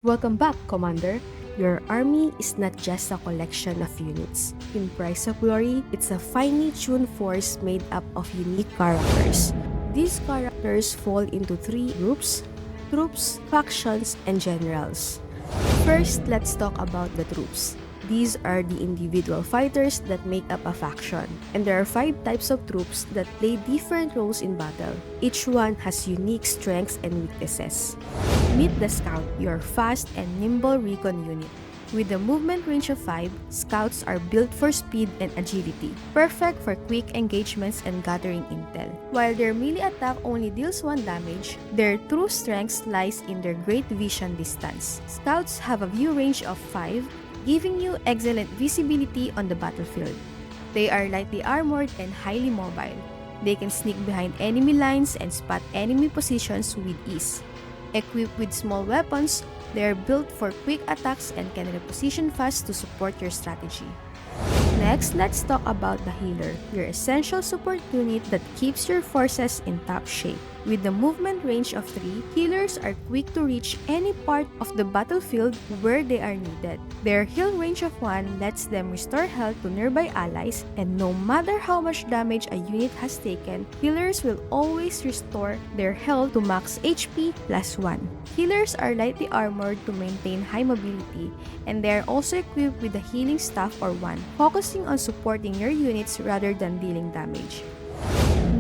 Welcome back, Commander. Your army is not just a collection of units. In Price of Glory, it's a finely tuned force made up of unique characters. These characters fall into three groups: troops, factions, and generals. First, let's talk about the troops. These are the individual fighters that make up a faction, and there are 5 types of troops that play different roles in battle. Each one has unique strengths and weaknesses. Meet the Scout, your fast and nimble recon unit. With a movement range of 5, Scouts are built for speed and agility, perfect for quick engagements and gathering intel. While their melee attack only deals 1 damage, their true strength lies in their great vision distance. Scouts have a view range of 5, giving you excellent visibility on the battlefield. They are lightly armored and highly mobile. They can sneak behind enemy lines and spot enemy positions with ease. Equipped with small weapons, they are built for quick attacks and can reposition fast to support your strategy. Next, let's talk about the Healer, your essential support unit that keeps your forces in top shape. With the movement range of 3, healers are quick to reach any part of the battlefield where they are needed. Their heal range of 1 lets them restore health to nearby allies, and no matter how much damage a unit has taken, healers will always restore their health to max HP plus 1. Healers are lightly armored to maintain high mobility, and they are also equipped with a healing staff or wand, focusing on supporting your units rather than dealing damage.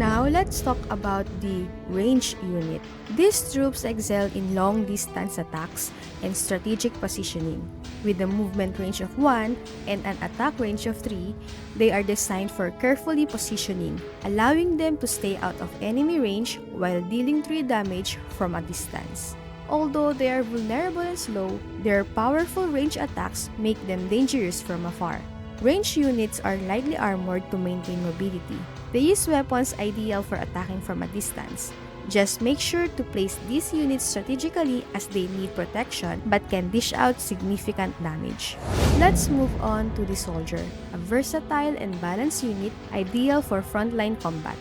Now, let's talk about the range unit. These troops excel in long-distance attacks and strategic positioning. With a movement range of 1 and an attack range of 3, they are designed for carefully positioning, allowing them to stay out of enemy range while dealing 3 damage from a distance. Although they are vulnerable and slow, their powerful range attacks make them dangerous from afar. Range units are lightly armored to maintain mobility. They use weapons ideal for attacking from a distance. Just make sure to place these units strategically as they need protection but can dish out significant damage. Let's move on to the Soldier, a versatile and balanced unit ideal for frontline combat.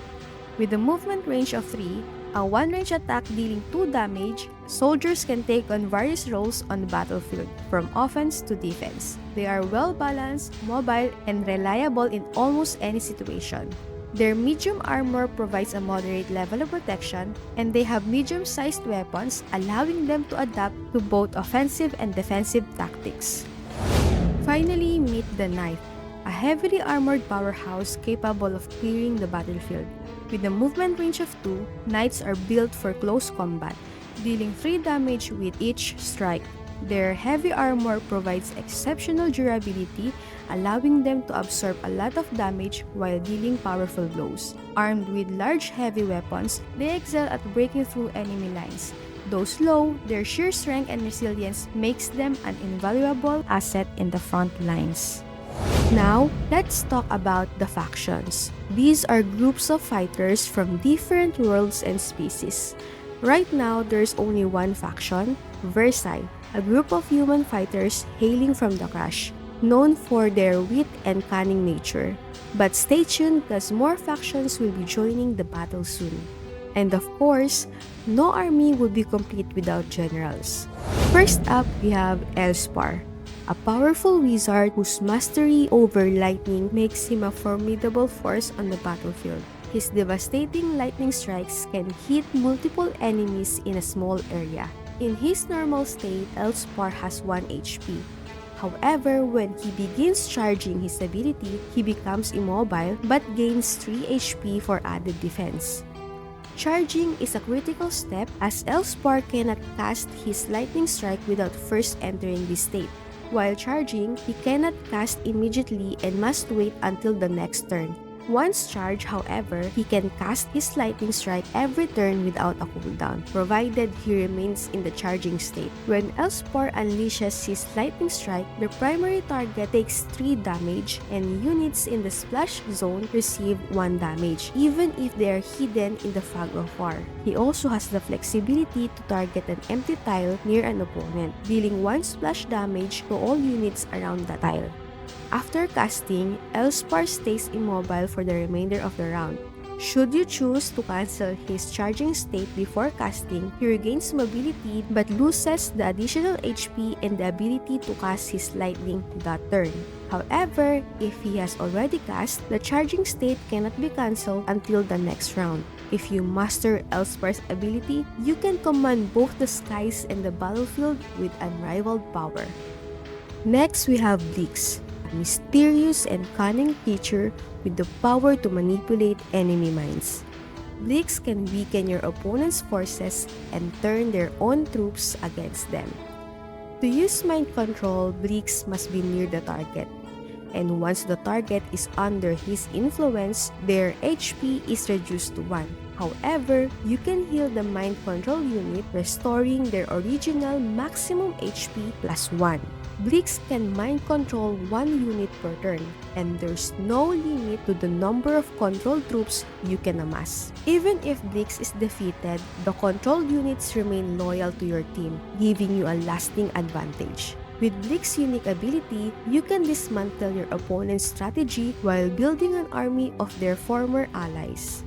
With a movement range of 3, a 1-range attack dealing 2 damage, soldiers can take on various roles on the battlefield, from offense to defense. They are well-balanced, mobile, and reliable in almost any situation. Their medium armor provides a moderate level of protection, and they have medium-sized weapons, allowing them to adapt to both offensive and defensive tactics. Finally, meet the Knight, a heavily armored powerhouse capable of clearing the battlefield. With a movement range of 2, Knights are built for close combat, dealing 3 damage with each strike. Their heavy armor provides exceptional durability, allowing them to absorb a lot of damage while dealing powerful blows. Armed with large heavy weapons, they excel at breaking through enemy lines. Though slow, their sheer strength and resilience makes them an invaluable asset in the front lines. Now, let's talk about the factions. These are groups of fighters from different worlds and species. Right now, there's only one faction, 𝐕, a group of human fighters hailing from the Crash, known for their wit and cunning nature. But stay tuned because more factions will be joining the battle soon. And of course, no army would be complete without generals. First up, we have Elspar, a powerful wizard whose mastery over lightning makes him a formidable force on the battlefield. His devastating lightning strikes can hit multiple enemies in a small area. In his normal state, Elspar has 1 HP. However, when he begins charging his ability, he becomes immobile but gains 3 HP for added defense. Charging is a critical step as Elspar cannot cast his lightning strike without first entering this state. While charging, he cannot cast immediately and must wait until the next turn. Once charged, however, he can cast his lightning strike every turn without a cooldown, provided he remains in the charging state. When Elspar unleashes his lightning strike, the primary target takes 3 damage, and units in the splash zone receive 1 damage, even if they are hidden in the fog of war. He also has the flexibility to target an empty tile near an opponent, dealing 1 splash damage to all units around the tile. After casting, Elspar stays immobile for the remainder of the round. Should you choose to cancel his charging state before casting, he regains mobility but loses the additional HP and the ability to cast his lightning that turn. However, if he has already cast, the charging state cannot be cancelled until the next round. If you master Elspar's ability, you can command both the skies and the battlefield with unrivaled power. Next, we have Blix, a mysterious and cunning creature with the power to manipulate enemy minds. Blix can weaken your opponent's forces and turn their own troops against them. To use mind control, Blix must be near the target, and once the target is under his influence, their HP is reduced to 1. However, you can heal the mind control unit, restoring their original maximum HP plus 1. Blix can mind control 1 unit per turn, and there's no limit to the number of control troops you can amass. Even if Blix is defeated, the control units remain loyal to your team, giving you a lasting advantage. With Blix's unique ability, you can dismantle your opponent's strategy while building an army of their former allies.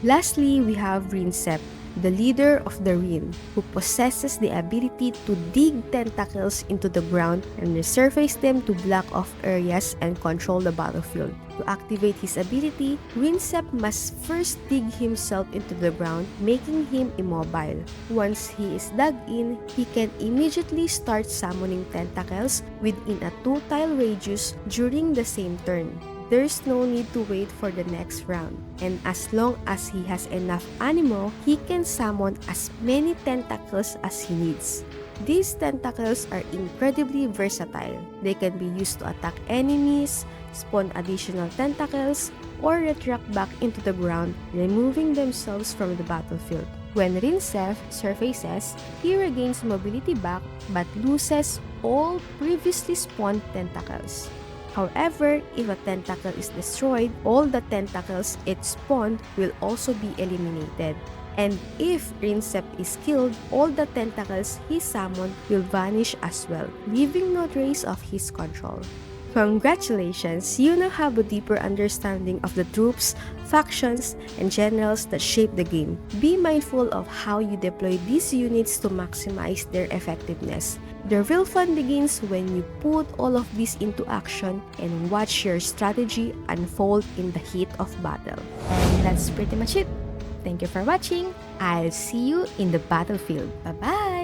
Lastly, we have Rynn-Ceph, the leader of the Rynn, who possesses the ability to dig tentacles into the ground and resurface them to block off areas and control the battlefield. To activate his ability, Rynn-Ceph must first dig himself into the ground, making him immobile. Once he is dug in, he can immediately start summoning tentacles within a 2-tile radius during the same turn. There's no need to wait for the next round, and as long as he has enough animo, he can summon as many tentacles as he needs. These tentacles are incredibly versatile. They can be used to attack enemies, spawn additional tentacles, or retract back into the ground, removing themselves from the battlefield. When Rynn-Ceph surfaces, he regains mobility back but loses all previously spawned tentacles. However, if a tentacle is destroyed, all the tentacles it spawned will also be eliminated. And if Rynn-Ceph is killed, all the tentacles he summoned will vanish as well, leaving no trace of his control. Congratulations! You now have a deeper understanding of the troops, factions, and generals that shape the game. Be mindful of how you deploy these units to maximize their effectiveness. The real fun begins when you put all of this into action and watch your strategy unfold in the heat of battle. And that's pretty much it. Thank you for watching. I'll see you in the battlefield. Bye-bye!